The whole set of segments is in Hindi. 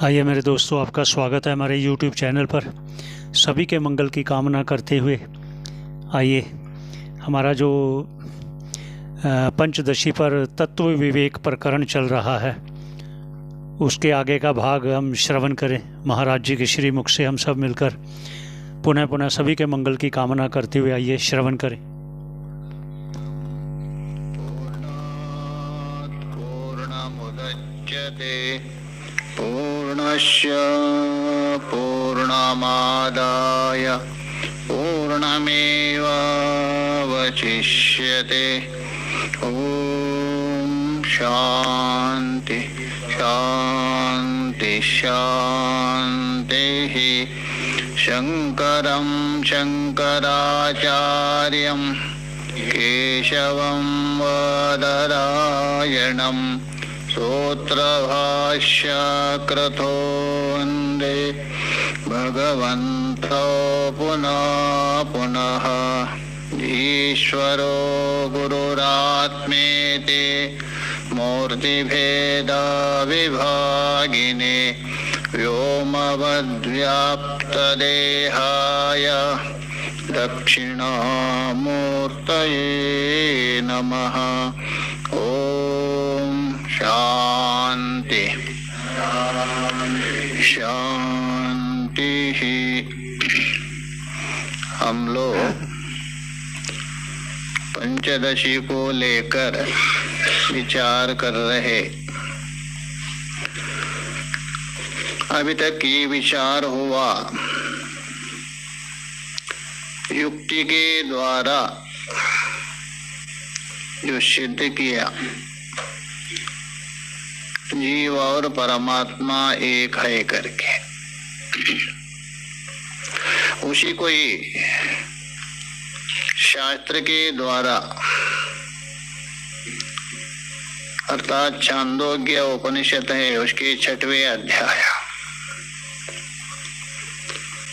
आइए मेरे दोस्तों, आपका स्वागत है हमारे YouTube चैनल पर। सभी के मंगल की कामना करते हुए आइए हमारा जो पंचदशी पर तत्व विवेक प्रकरण चल रहा है उसके आगे का भाग हम श्रवण करें। महाराज जी के श्री मुख से हम सब मिलकर पुनः सभी के मंगल की कामना करते हुए आइए श्रवण करें। पूर्णस्य पूर्णमादाय पूर्णमेवावशिष्यते। ॐ शान्ति शान्ति शान्तिः। शङ्करं शङ्कराचार्यं केशवं बादरायणं सूत्रभाष्यकृतो वन्दे भगवन्तौ पुनः पुनः। ईश्वरो गुरुरात्मेति मूर्तिभेदविभागिने व्योमवद्व्याप्तदेहाय दक्षिणामूर्तये नमः। ॐ शांति शांति। हम लोग पंचदशी को लेकर विचार कर रहे। अभी तक ये विचार हुआ युक्ति के द्वारा जो सिद्ध किया जीव और परमात्मा एक है करके, उसी को ही शास्त्र के द्वारा अर्थात छांदोग्य उपनिषद है उसके 6वें अध्याय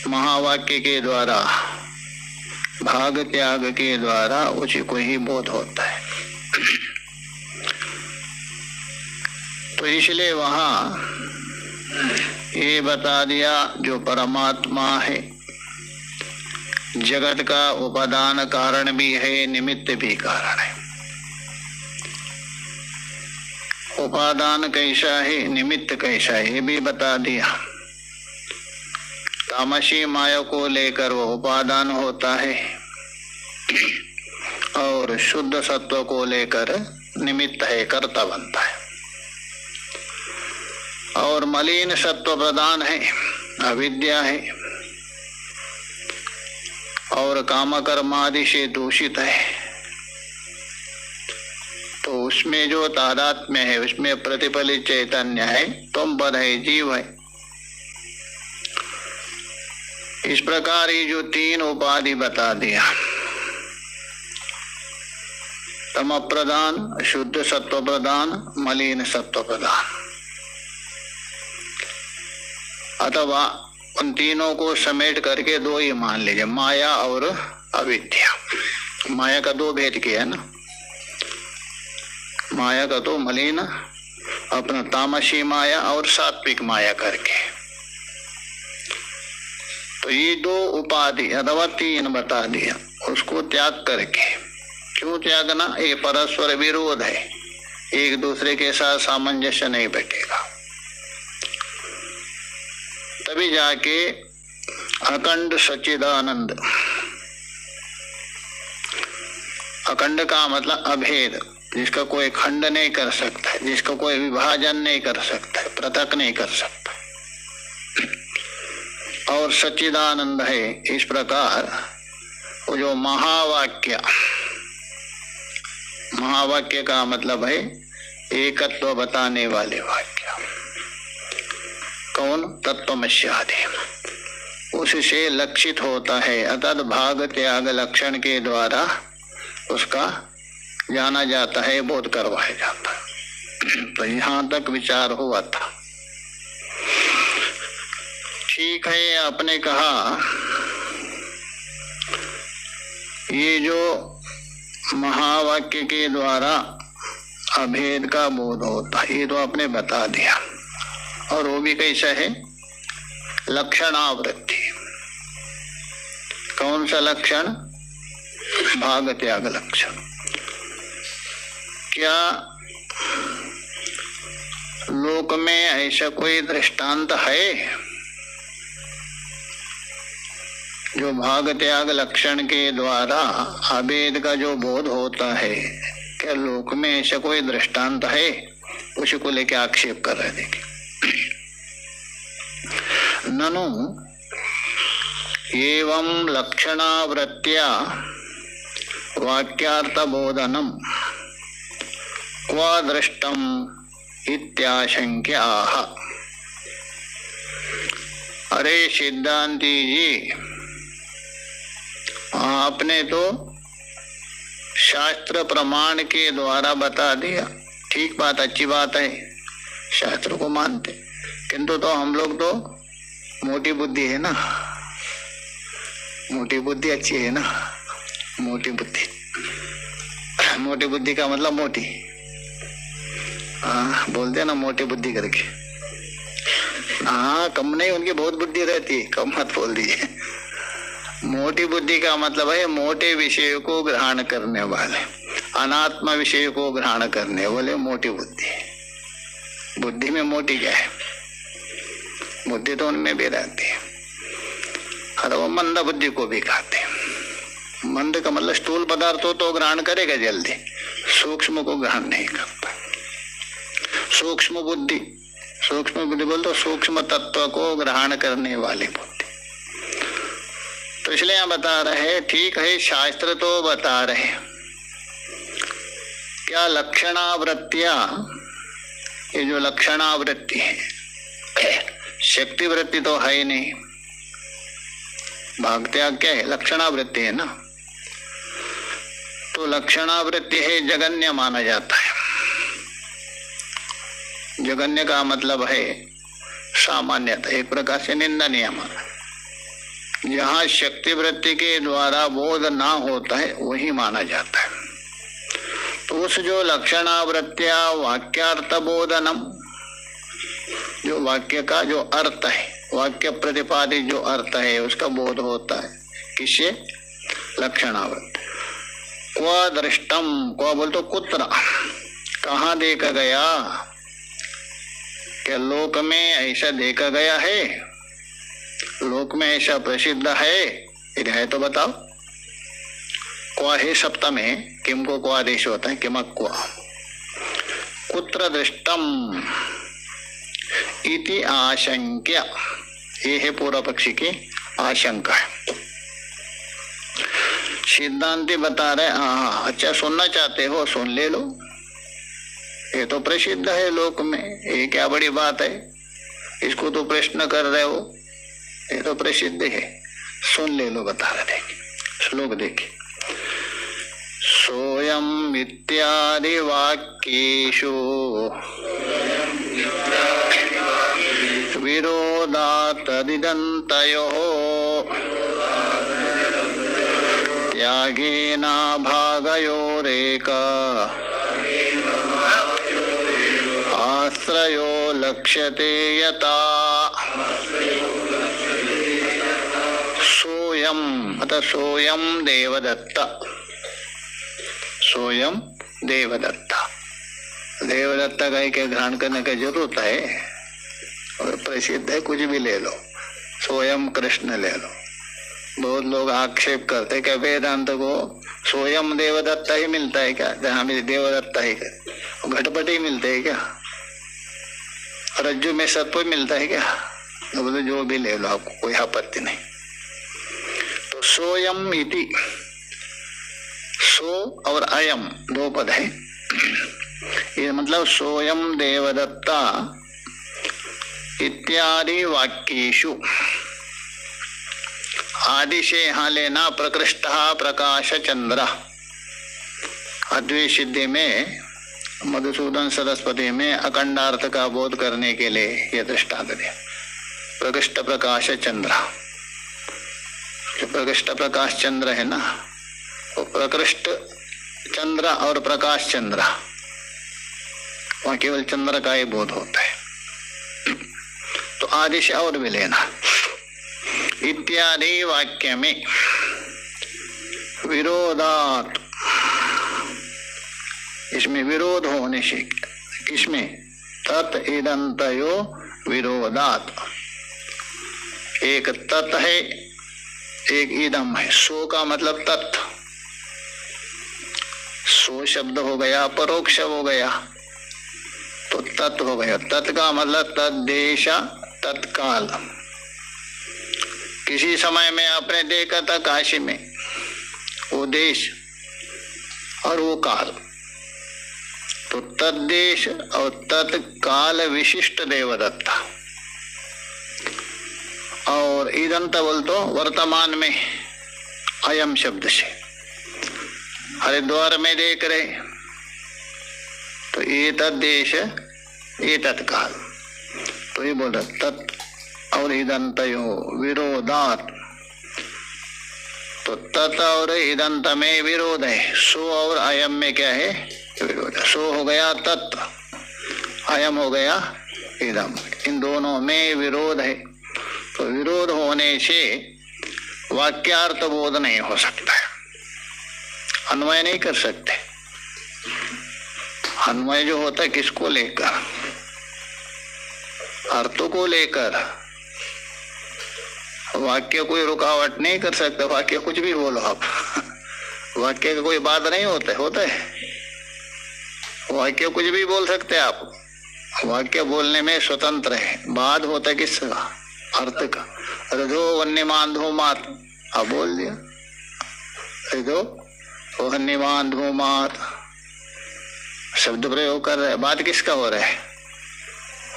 महावाक्य के द्वारा भाग त्याग के द्वारा उसी को ही बोध होता है। तो इसलिए वहां ये बता दिया जो परमात्मा है जगत का उपादान कारण भी है, निमित्त भी कारण है। उपादान कैसा है, निमित्त कैसा है, ये भी बता दिया। तामसी माया को लेकर वो उपादान होता है और शुद्ध सत्व को लेकर निमित्त है, कर्ता बनता है। और मलिन सत्व प्रधान है, अविद्या है और काम कर्म आदि से दूषित है। तो उसमें जो तादात्म्य है उसमें प्रतिफलित चैतन्य है, तुम पर है, जीव है। इस प्रकार ये जो 3 उपाधि बता दिया, तम प्रधान, शुद्ध सत्व प्रधान, मलिन सत्व प्रधान, अथवा उन तीनों को समेट करके 2 ही मान लीजिए, माया और अविद्या। माया का 2 भेद किया ना, माया का तो मलिन अपना तामसी माया और सात्विक माया करके। तो ये 2 उपाधि अथवा 3 बता दिया, उसको त्याग करके। क्यों त्यागना? ये परस्पर विरोध है, एक दूसरे के साथ सामंजस्य नहीं बैठेगा। तभी जाके अखंड सच्चिदानंद, अखंड का मतलब अभेद, जिसका कोई खंड नहीं कर सकता है, जिसका कोई विभाजन नहीं कर सकता है, पृथक नहीं कर सकता, और सच्चिदानंद है। इस प्रकार वो जो महावाक्य, महावाक्य का मतलब है एकत्व बताने वाले वाक्य। कौन? तत्वमस्यादि, उससे लक्षित होता है, अर्थात भाग त्याग लक्षण के द्वारा उसका जाना जाता है, बोध करवाया जाता है। तो यहाँ तक विचार हुआ था। ठीक है, आपने कहा ये जो महावाक्य के द्वारा अभेद का बोध होता है, ये तो आपने बता दिया। और वो भी कैसा है? लक्षणावृत्ति। कौन सा लक्षण? भाग त्याग लक्षण। क्या लोक में ऐसा कोई दृष्टांत है जो भाग त्याग लक्षण के द्वारा अभेद का जो बोध होता है? क्या लोक में ऐसा कोई दृष्टांत है? उसी को लेके आक्षेप कर रहे। देखिए, ननु एवं लक्षणावृत्त्या वाक्यार्थ बोधनम क्व दृष्टम इत्याशंक्याः। अरे सिद्धांती जी, आपने तो शास्त्र प्रमाण के द्वारा बता दिया, ठीक बात, अच्छी बात है, शास्त्र को मानते, किंतु तो हम लोग तो मोटी बुद्धि है ना, मोटी बुद्धि अच्छी है ना, मोटी बुद्धि, मोटी बुद्धि का मतलब मोटी, हाँ बोलते हैं ना मोटी बुद्धि करके, हाँ कम नहीं, उनकी बहुत बुद्धि रहती है, कम मत बोल दीजिए। मोटी बुद्धि का मतलब है मोटे विषय को ग्रहण करने वाले, अनात्मा विषय को ग्रहण करने वाले मोटी बुद्धि। बुद्धि में मोटी क्या है? बुद्धि तो उनमें भी रहती है, और वो मंद बुद्धि को भी खाते हैं। मंद का मतलब स्थूल पदार्थों तो ग्रहण करेगा जल्दी, सूक्ष्म को ग्रहण नहीं करता। सूक्ष्म बुद्धि, सूक्ष्म बुद्धि बोल तो सूक्ष्म तत्व को ग्रहण करने वाली बुद्धि। तो इसलिए यहाँ बता रहे, ठीक है शास्त्र तो बता रहे, क्या लक्षणावृत्तियां, ये जो लक्षणावृत्ति है, शक्ति वृत्ति तो है ही नहीं। भाग त्याग क्या है? लक्षणावृत्ति है ना। तो लक्षणावृत्ति है जगन्य माना जाता है। जगन्य का मतलब है सामान्यतः, एक प्रकार से निंदनीय माना। जहाँ शक्ति वृत्ति के द्वारा बोध ना होता है वही माना जाता है। तो उस जो लक्षणावृत्तिया वाक्यार्थ बोधनम, जो वाक्य का जो अर्थ है, वाक्य प्रतिपादित जो अर्थ है उसका बोध होता है, किससे? लक्षणावृत्ति। क्व दृष्टम, क्व बोल तो कुत्र, कहाँ देखा गया? क्या लोक में ऐसा देखा गया है? लोक में ऐसा प्रसिद्ध है? यदि है तो बताओ। क्व है सप्तम है, किम को क्व आदेश होता है, किमक क्व। कुत्र दृष्टम इति आशंक्य, ये है पूर्व पक्षी की आशंका है। सिद्धांति बता रहे, हाँ अच्छा सुनना चाहते हो सुन ले लो, ये तो प्रसिद्ध है लोक में, ये क्या बड़ी बात है, इसको तो प्रश्न कर रहे हो, ये तो प्रसिद्ध है, सुन ले लो। बता रहे, श्लोक देखिए, सोयम इत्यादि वाक्येषु विरोधातदिदन्तयोः त्यागेन भागयोरेक आश्रयो लक्ष्यते यथा। सोयम अतः सोयम देवदत्त, सोयम देवदत्ता, देवदत्ता का के ग्रहण करने की जरूरत है, और प्रसिद्ध है, कुछ भी ले लो, स्वयं कृष्ण ले लो। बहुत लोग आक्षेप करते कि वेदांत को स्वयं देवदत्ता ही मिलता है क्या? जहाँ में देवदत्ता ही क्या, घटपट ही मिलते है क्या? रज्जु में सत्व मिलता है क्या? तो बोले जो भी ले लो, आपको कोई आपत्ति नहीं। तो सोयम इति, सो और अयम दो पद है, ये मतलब सोयम देवदत्ता इत्यादि वाक्येषु, आदि से यहाँ लेना प्रकृष्ट प्रकाश चंद्र। अद्वैत सिद्धि में मधुसूदन सरस्वती में अखंडार्थ का बोध करने के लिए यह दृष्टांत दिया, प्रकृष्ट प्रकाश चंद्र। जो प्रकृष्ट प्रकाश चंद्र है ना, वो प्रकृष्ट चंद्र और प्रकाश चंद्र, वहां केवल चंद्र का ही बोध होता है। आदि से और भी लेना। इत्यादि वाक्य में विरोधात, इसमें विरोध होने से, इसमें तत् इदंतयो विरोधात, एक तत् है एक इदम है। सो का मतलब तत्, सो शब्द हो गया परोक्ष हो गया तो तत् हो गया। तत् का मतलब तद्देश तत्काल, किसी समय में आपने देखा था काशी में, वो देश और वो काल, तो तद्देश और तत्काल विशिष्ट देवदत्ता। और ईदंत बोल तो वर्तमान में अयम शब्द से हरिद्वार में देख रहे, तो ये तद्देश ये तत्काल, तो ये बोल रहे तत् और ईदंतयो विरोधात, तो तत् और ईदंत में विरोध है। सो और अयम में क्या है? विरोध है। सो हो गया तत्, अयम हो गया इदम, इन दोनों में विरोध है। तो विरोध होने से वाक्यार्थ बोध नहीं हो सकता है, अन्वय नहीं कर सकते। अन्वय जो होता है किसको लेकर? अर्थों को लेकर। वाक्य कोई रुकावट नहीं कर सकता, वाक्य कुछ भी बोलो आप वाक्य का कोई बात नहीं होता है, होता है वाक्य कुछ भी बोल सकते हैं आप, वाक्य बोलने में स्वतंत्र है। बाद होता है किसका? अर्थ का। रधो वन्यमान धूमात, आप बोल दिया रधो वन्यमान धूमात, शब्द प्रयोग कर रहे, बात किसका हो रहा है?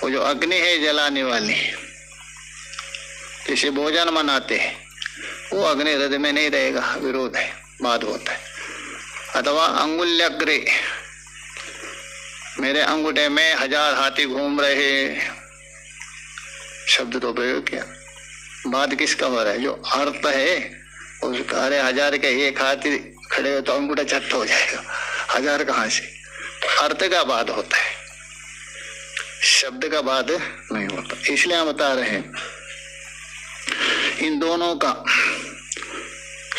वो जो अग्नि है जलाने वाली, जैसे भोजन मनाते हैं, वो अग्नि हृदय में नहीं रहेगा, विरोध है, बात होता है। अथवा अंगुल्यग्रे, मेरे अंगूठे में 1000 हाथी घूम रहे, शब्द तो प्रयोग किया, बात किसका हो रहा है? जो अर्थ है उसका। अरे 1000 के एक हाथी खड़े हो तो अंगूठा झट हो जाएगा, 1000 कहाँ से? अर्थ का बात होता है, शब्द का बात नहीं होता। इसलिए हम बता रहे हैं इन दोनों का,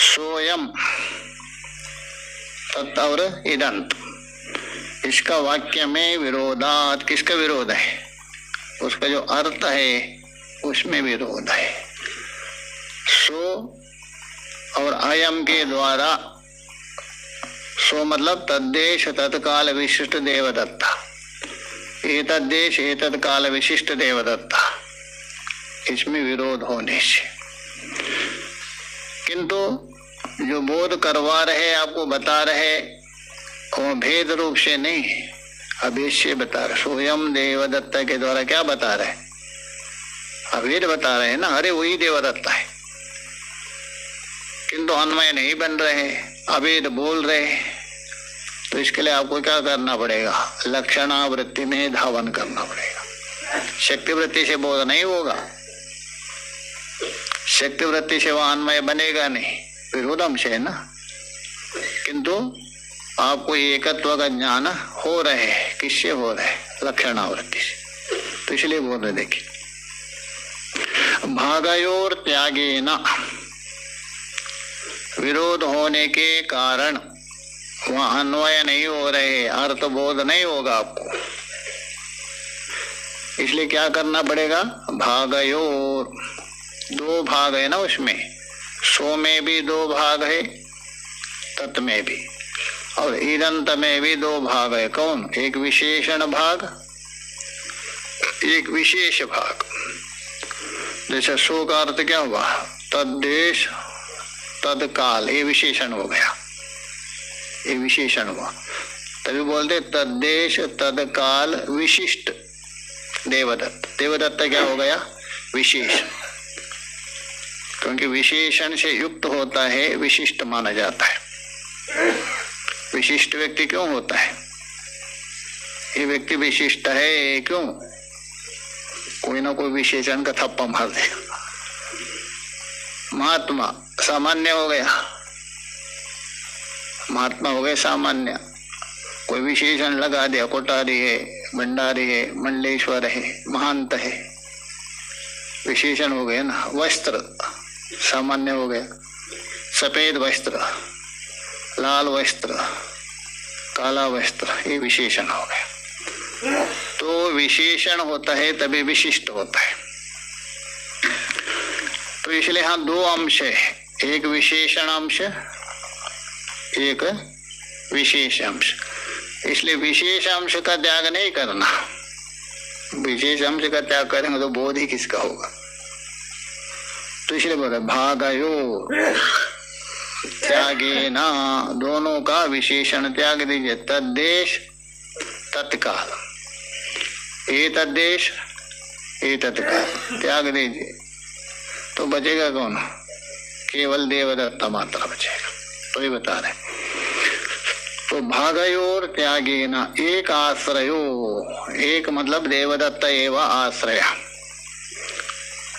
सोयम तत् और इदंत, इसका वाक्य में विरोधात। किसका विरोध है? उसका जो अर्थ है उसमें विरोध है। सो और अयम के द्वारा, सो मतलब तद्देश तत्काल विशिष्ट देवदत्ता, एतद्देश एतत्काल विशिष्ट देवदत्ता, इसमें विरोध होने से। किंतु जो बोध करवा रहे, आपको बता रहे, वो भेद रूप से नहीं, अभेद से बता रहे। सोयम देवदत्ता के द्वारा क्या बता रहे? अभेद बता रहे हैं ना। अरे वही देवदत्ता है, किंतु अन्वय नहीं बन रहे, अभेद बोल रहे। तो इसके लिए आपको क्या करना पड़ेगा? लक्षणावृत्ति में धावन करना पड़ेगा। शक्ति वृत्ति से बोध नहीं होगा, शक्ति वृत्ति से वह अन्वय बनेगा नहीं, विरोधम से है ना। किंतु आपको एकत्व का ज्ञान हो रहे है, किससे हो रहे है? लक्षणावृत्ति से। तो इसलिए बोल रहे, देखिए भागयोर त्यागेन, विरोध होने के कारण वहां अन्वय नहीं हो रहे, अर्थ बोध नहीं होगा आपको। इसलिए क्या करना पड़ेगा? भागयोर, 2 भाग है ना उसमें, सो में भी 2 भाग है, तत् में भी, और ईदंत में भी 2 भाग है। कौन? एक विशेषण भाग, एक विशेष भाग। जैसे सो का अर्थ क्या हुआ? तद्देश तत्काल, ये विशेषण हो गया, ये विशेषण हुआ। तभी बोलते तद्देश तत्काल विशिष्ट देवदत्त। देवदत्त क्या हो गया? विशेष, क्योंकि विशेषण से युक्त होता है, विशिष्ट माना जाता है। विशिष्ट व्यक्ति क्यों होता है? ये व्यक्ति विशिष्ट है क्यों? कोई ना कोई विशेषण का थप्पा मार देगा। महात्मा सामान्य हो गया, महात्मा हो गए सामान्य, कोई विशेषण लगा दिया, कोठारी है, भंडारी है, मंडलेश्वर है, महंत है, विशेषण हो गए ना। वस्त्र सामान्य हो गया, सफेद वस्त्र, लाल वस्त्र, काला वस्त्र, ये विशेषण हो गया। तो विशेषण होता है तभी विशिष्ट होता है। तो इसलिए यहाँ दो अंश है, एक विशेषण अंश, एक विशेष अंश। इसलिए विशेष अंश का त्याग नहीं करना। विशेष अंश का त्याग करेंगे तो बोध ही किसका होगा। तो इसलिए बोला भागयो त्यागे ना, दोनों का विशेषण त्याग दीजिए। तद्देश तत्काल, ये तद्देश ये तत्काल त्याग दीजिए तो बचेगा कौन? केवल देवदत्ता मात्र बचेगा। तो ये बता रहे, तो भागयोर त्यागे न एक आश्रयो, एक मतलब देवदत्त एवं आश्रय,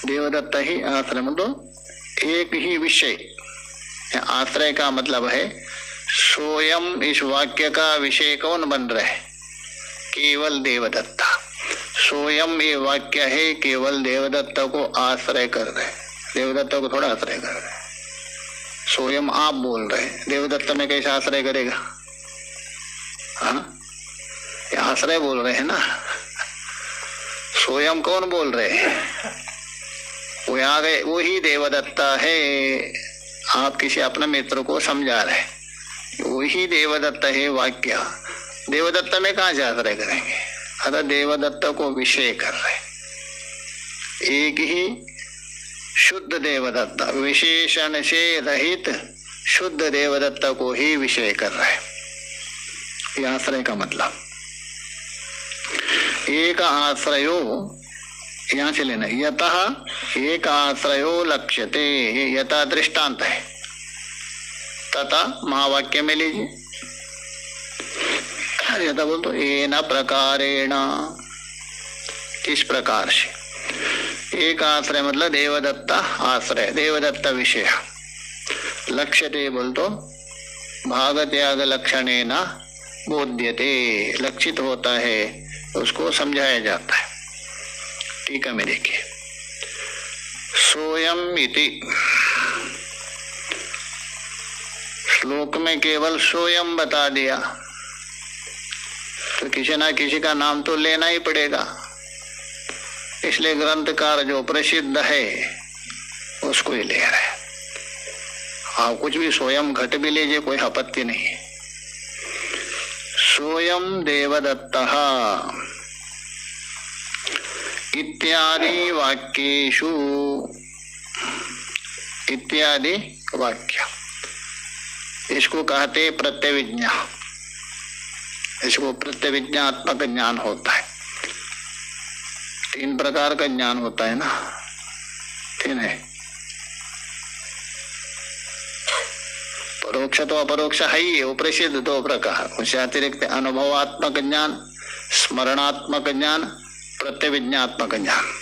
देवदत्त ही आश्रय मतलब एक ही विषय। आश्रय का मतलब है स्वयं इस वाक्य का विषय कौन बन रहा है? केवल देवदत्ता। स्वयं ये वाक्य है केवल देवदत्त को आश्रय कर रहे, देवदत्त को थोड़ा आश्रय कर रहे। स्वयं आप बोल रहे, देवदत्त में कैसे आश्रय करेगा? हाँ, ये आश्रय बोल रहे हैं ना। स्वयं कौन बोल रहे हैं? वो आ गए, वो ही देवदत्ता है। आप किसी अपने मित्र को समझा रहे, वही देवदत्त है वाक्य। देवदत्त में कहाँ से आश्रय करेंगे? अतः देवदत्त को विषय कर रहे, एक ही शुद्ध देवदत्त, विशेषण से रहित शुद्ध देवदत्त को ही विषय कर रहे। यह आश्रय का मतलब। एक आश्रयो यहां से लेना, यतः एक आश्रयो लक्ष्यते, यथा दृष्टांत है। तथा महावाक्य में लीजिए, यथा बोल तो एन प्रकारेण, किस प्रकार से। एक आश्रय मतलब देवदत्त आश्रय, देवदत्त विषय। लक्ष्यते बोल तो भाग त्याग लक्षणेन बोध्यते, लक्षित होता है, उसको समझाया जाता है। ठीक है, मैं देखिए, सोयम इति श्लोक में केवल सोयम बता दिया, तो किसी ना किसी का नाम तो लेना ही पड़ेगा। इसलिए ग्रंथकार जो प्रसिद्ध है उसको ही ले रहे। आप कुछ भी स्वयं घट भी लीजिए, कोई आपत्ति नहीं है। सोयम देवदत्तः इत्यादि वाक्येषु, इत्यादि वाक्य, इसको कहते प्रत्यविज्ञा। इसको प्रत्यविज्ञात्मक ज्ञान होता है। तीन प्रकार का ज्ञान होता है ना, तीन है। परोक्ष तो अपरोक्ष है ही, वो प्रसिद्ध दो प्रकार। उससे अतिरिक्त अनुभवात्मक ज्ञान, स्मरणात्मक ज्ञान, प्रत्यविज्ञात्मक ज्ञान।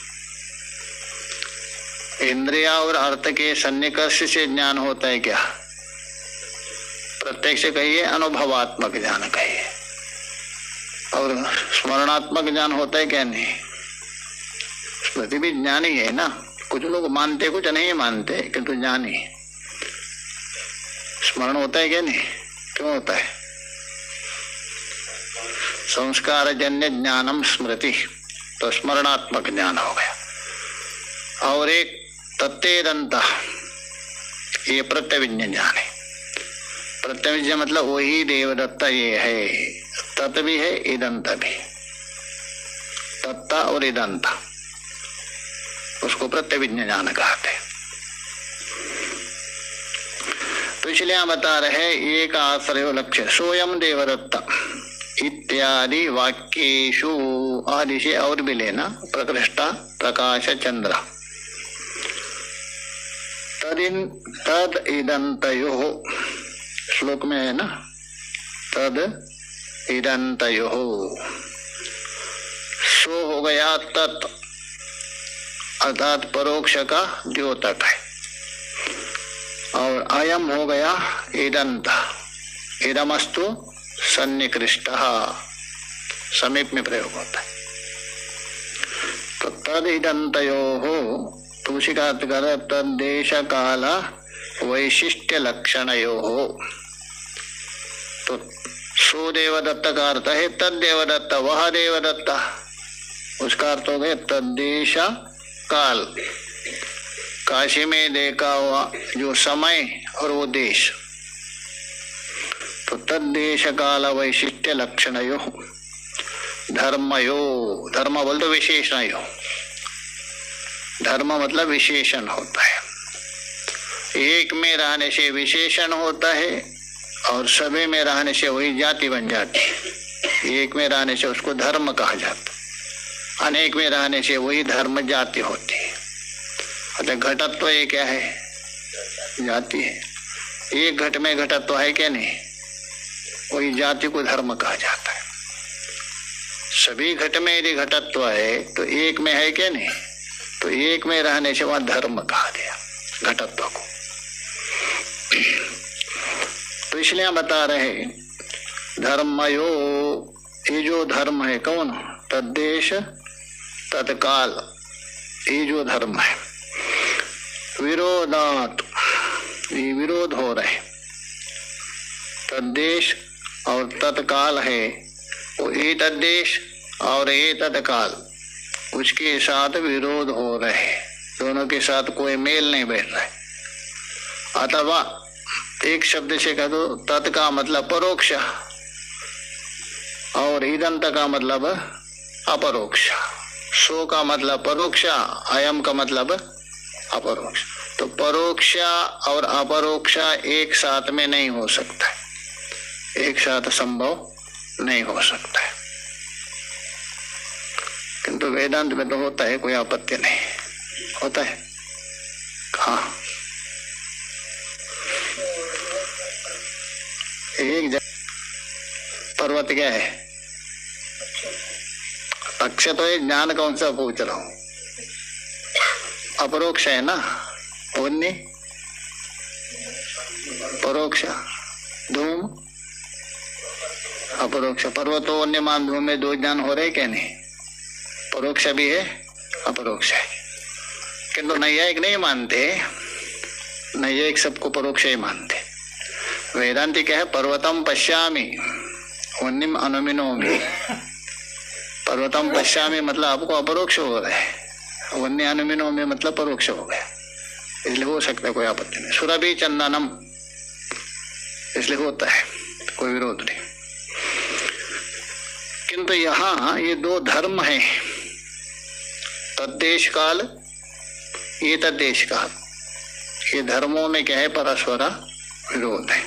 इंद्रिया और अर्थ के सन्निकर्ष से ज्ञान होता है क्या? प्रत्यक्ष कहिए, अनुभवात्मक ज्ञान कहिए। और स्मरणात्मक ज्ञान होता है क्या? नहीं। स्मृति भी ज्ञान ही है ना। कुछ लोग मानते, कुछ नहीं मानते, किंतु ज्ञान ही। स्मरण होता है क्या? नहीं। क्यों होता है? संस्कार जन्य ज्ञानम स्मृति, तो स्मरणात्मक ज्ञान हो गया। और एक तत्तेदंत, ये प्रत्यविज्ञ ज्ञान है। प्रत्यविज्ञ मतलब वही देवदत्ता ये है। तत् भी है, इदंत भी। तत्ता और इदंत, उसको प्रत्यविज्ञ ज्ञान कहते हैं। तो इसलिए हम बता रहे एक आश्रय लक्ष्य सोयम देवदत्त इत्यादि वाक्येषु, आदि से और भी लेना, प्रकृष्टा प्रकाश चंद्र। तद इदंतयोः, श्लोक में है ना, तद इदंतयोः। सो हो गया तत्, अर्थात परोक्ष का द्योतक है। और अयम हो गया इदंत, इदमस्तु सन्निकृष्ट, समीप में प्रयोग होता है। तो तद इदंतयोः, तो उसी का अर्थ कर तद्देश काल वैशिष्ट्य लक्षणयोः। तो सो देवदत्त का अर्थ है तद्देवदत्त, वह देवदत्त, उसका अर्थ हो गया तद्देश काल, काशी में देखा हुआ जो समय और वो देश। तो तद्देश काल वैशिष्ट्य लक्षणयो धर्मयो, धर्म बोल तो विशेषणयो, धर्म मतलब विशेषण होता है। एक में रहने से विशेषण होता है और सभी में रहने से वही जाति बन जाती है। एक में रहने से उसको धर्म कहा जाता, अनेक में रहने से वही धर्म जाति होती है। अतः घटत्व ये क्या है? जाति है। एक घट में घटत्व है क्या नहीं, वही जाति को धर्म कहा जाता है। सभी घट में यदि घटत्व है तो एक में है क्या नहीं, तो एक में रहने से वहां धर्म कहा गया घटत्व को। तो इसलिए हम बता रहे धर्मयो, ये जो धर्म है कौन? तद्देश तत्काल, ये जो धर्म है। विरोधात, ये विरोध हो रहे, तद्देश और तत्काल है, वो ये तद्देश और ये तत्काल, उसके साथ विरोध हो रहे, दोनों के साथ कोई मेल नहीं बैठ रहा है। अथवा एक शब्द से कह दो, तत् का मतलब परोक्ष और इदंत का मतलब अपरोक्ष, सो का मतलब परोक्ष, अयम का मतलब अपरोक्ष। तो परोक्ष और अपरोक्ष एक साथ में नहीं हो सकता है, एक साथ संभव नहीं हो सकता है, किंतु वेदांत में तो होता है, कोई आपत्ति नहीं होता है। हाँ, एक पर्वत क्या है? अक्ष तो एक ज्ञान कौन सा पूछ रहा हूं, अपरोक्ष है ना, वन्य परोक्ष, धूम अपरोक्ष, पर्वतो वन्य मान धूम में दो ज्ञान हो रहे क्या नहीं? परोक्ष भी है अपरोक्ष है, किंतु नैयायिक नहीं मानते, नैयायिक सबको परोक्ष ही मानते। वेदांति क्या है? पर्वतम पश्यामि वन्यम अनुमिनोमि, पर्वतम पश्यामि मतलब आपको अपरोक्ष हो रहा है, वन्य अनुमिनोमि मतलब परोक्ष हो गया, इसलिए हो सकता है, कोई आपत्ति नहीं। सुरभि चंदनम, इसलिए होता है, कोई विरोध नहीं। किंतु यहाँ ये दो धर्म है, तद्देश काल, ये तद्देश काल, ये धर्मों में क्या है? परस्पर विरोध है।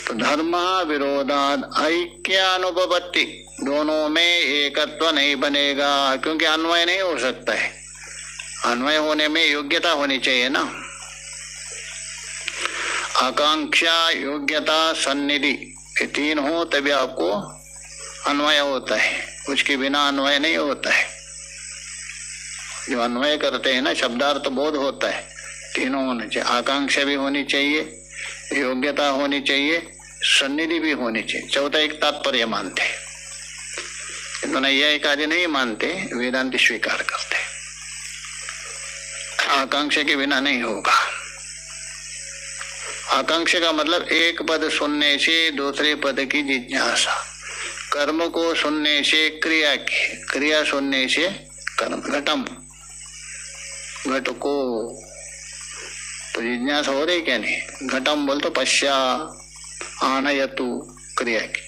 तो धर्म विरोधाद ऐक्यानुपपत्ति, दोनों में एकत्व नहीं बनेगा, क्योंकि अन्वय नहीं हो सकता है। अन्वय होने में योग्यता होनी चाहिए ना, आकांक्षा, योग्यता, सन्निधि, ये तीन हो तभी आपको अन्वय होता है, उसके बिना अन्वय नहीं होता है। जो अन्वय करते हैं ना, शब्दार्थ बोध होता है, तीनों होने चाहिए, आकांक्षा भी होनी चाहिए, योग्यता होनी चाहिए, सन्निधि भी होनी चाहिए। चौथा एक तात्पर्य मानते, तो नैयायिक आदि नहीं मानते, वेदांत स्वीकार करते, आकांक्षा के बिना नहीं होगा। आकांक्षा का मतलब एक पद सुनने से दूसरे पद की जिज्ञासा, कर्म को सुनने से क्रिया की, क्रिया सुनने से कर्म, घटम घट को, तो जिज्ञासा हो रही क्या नहीं? घटम बोल तो पश्या आनयतु क्रिया की,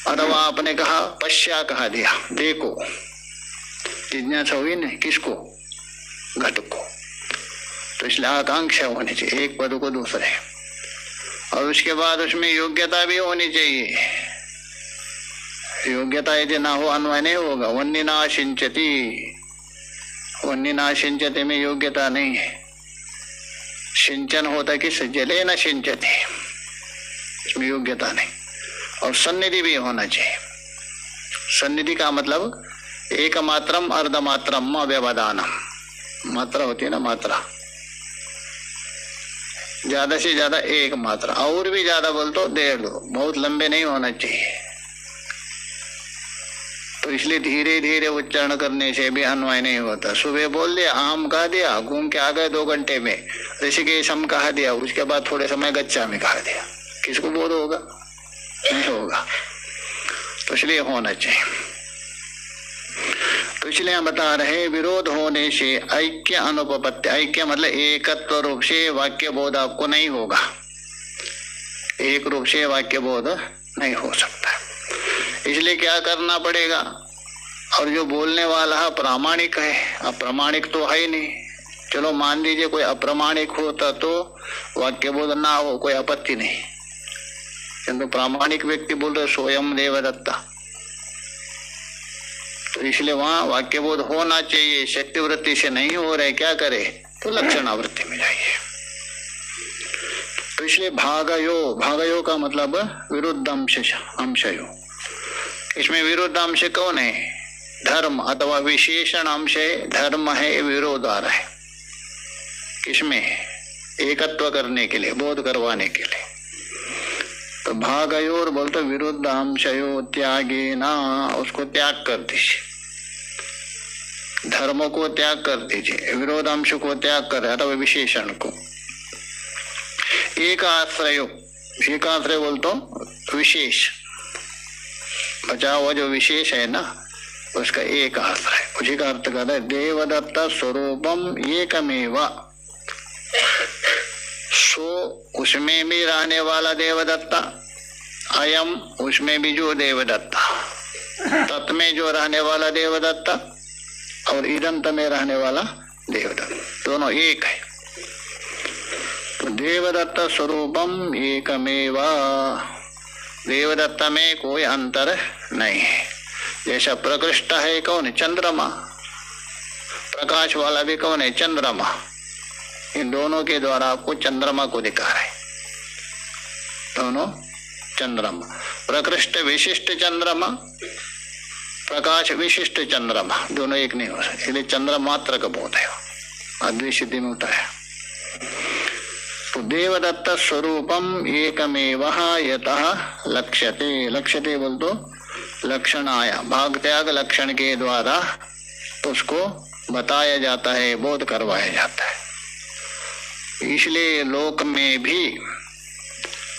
अथवा आपने कहा पश्या कहा दिया, देखो, जिज्ञासा हुई नहीं, किसको? घट को। तो इसलिए आकांक्षा होनी चाहिए, एक पद को दूसरे, और उसके बाद उसमें योग्यता भी होनी चाहिए। योग्यता यदि ना हो अन्वय नहीं होगा। वन्य ना सिंचती, वन्य ना सिंचते में योग्यता नहीं है। सिंचन होता किस? जले न सिंचते, इसमें योग्यता नहीं। और सन्निधि भी होना चाहिए। सन्निधि का मतलब एक मात्रम अर्धमात्रम व्यवधानम, मात्रा होती है ना, मात्रा ज्यादा से ज्यादा एक मात्रा, और भी ज्यादा बोल तो 1.5 दो, बहुत लंबे नहीं होना चाहिए। तो तो इसलिए धीरे धीरे उच्चारण करने से भी अन्वय नहीं होता। सुबह बोल दिया, आम कहा दिया, घूम के आ गए 2 घंटे में, ऋषिकेश हम कहा दिया, उसके बाद थोड़े समय गच्चा में कहा दिया, किसको बोध होगा? नहीं होगा। तो इसलिए होना चाहिए। तो इसलिए हम बता रहे विरोध होने से ऐक्य अनुपपत्ति, ऐक्य मतलब एकत्व रूप से वाक्य बोध आपको नहीं होगा, एक रूप से वाक्य बोध नहीं हो सकता। इसलिए क्या करना पड़ेगा? और जो बोलने वाला प्रामाणिक है, अप्रामाणिक तो है ही नहीं। चलो मान लीजिए कोई अप्रामाणिक होता तो वाक्य बोध ना हो, कोई आपत्ति नहीं, किंतु प्रामाणिक व्यक्ति बोल रहे स्वयं देवदत्ता, तो इसलिए वहां वाक्य बोध होना चाहिए। शक्ति वृत्ति से नहीं हो रहे, क्या करे? तो लक्षणावृत्ति में जाइए। तो इसलिए भागयो, भागयो का मतलब विरुद्ध अंशयो। इसमें विरुद्ध अंश कौन है? धर्म अथवा विशेषण अंश है, धर्म है, विरोध आ रहा है। किसमें? एकत्व करने के लिए, बोध करवाने के लिए। तो भागयोर बोलते विरुद्ध अंशयो त्यागे ना, उसको त्याग कर दीजिए, धर्म को त्याग कर दीजिए, विरोध अंश को त्याग कर अथवा विशेषण को। एक आश्रय, एक आश्रय बोलते विशेष, बचा हुआ जो विशेष है ना, उसका एक आश्रय, उसी का अर्थ करता है देवदत्त स्वरूपम एकमेव। सो उसमें भी रहने वाला देवदत्ता, अयम उसमें भी जो देवदत्ता, तत् में जो रहने वाला देवदत्ता और इदंत में रहने वाला देवदत्ता, दोनों एक है। तो देवदत्त स्वरूपम एकमेव, देवदत्ता में कोई अंतर नहीं है। जैसा प्रकृष्ट है कौन? चंद्रमा। प्रकाश वाला भी कौन है? चंद्रमा। इन दोनों के द्वारा आपको चंद्रमा को दिखा रहे, दोनों चंद्रमा। प्रकृष्ट विशिष्ट चंद्रमा, प्रकाश विशिष्ट चंद्रमा, दोनों एक नहीं हो सकते, इसलिए चंद्र मात्र का बोध है, अद्विसिद्धि में होता है। तो देवदत्त स्वरूपम एकमेव यतः लक्ष्यते, लक्ष्यते बोल तो लक्षण आया, भाग त्याग लक्षण के द्वारा उसको बताया जाता है, बोध करवाया जाता है। इसलिए लोक में भी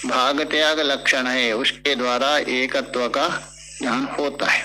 भाग त्याग लक्षण है, उसके द्वारा एकत्व का ज्ञान होता है।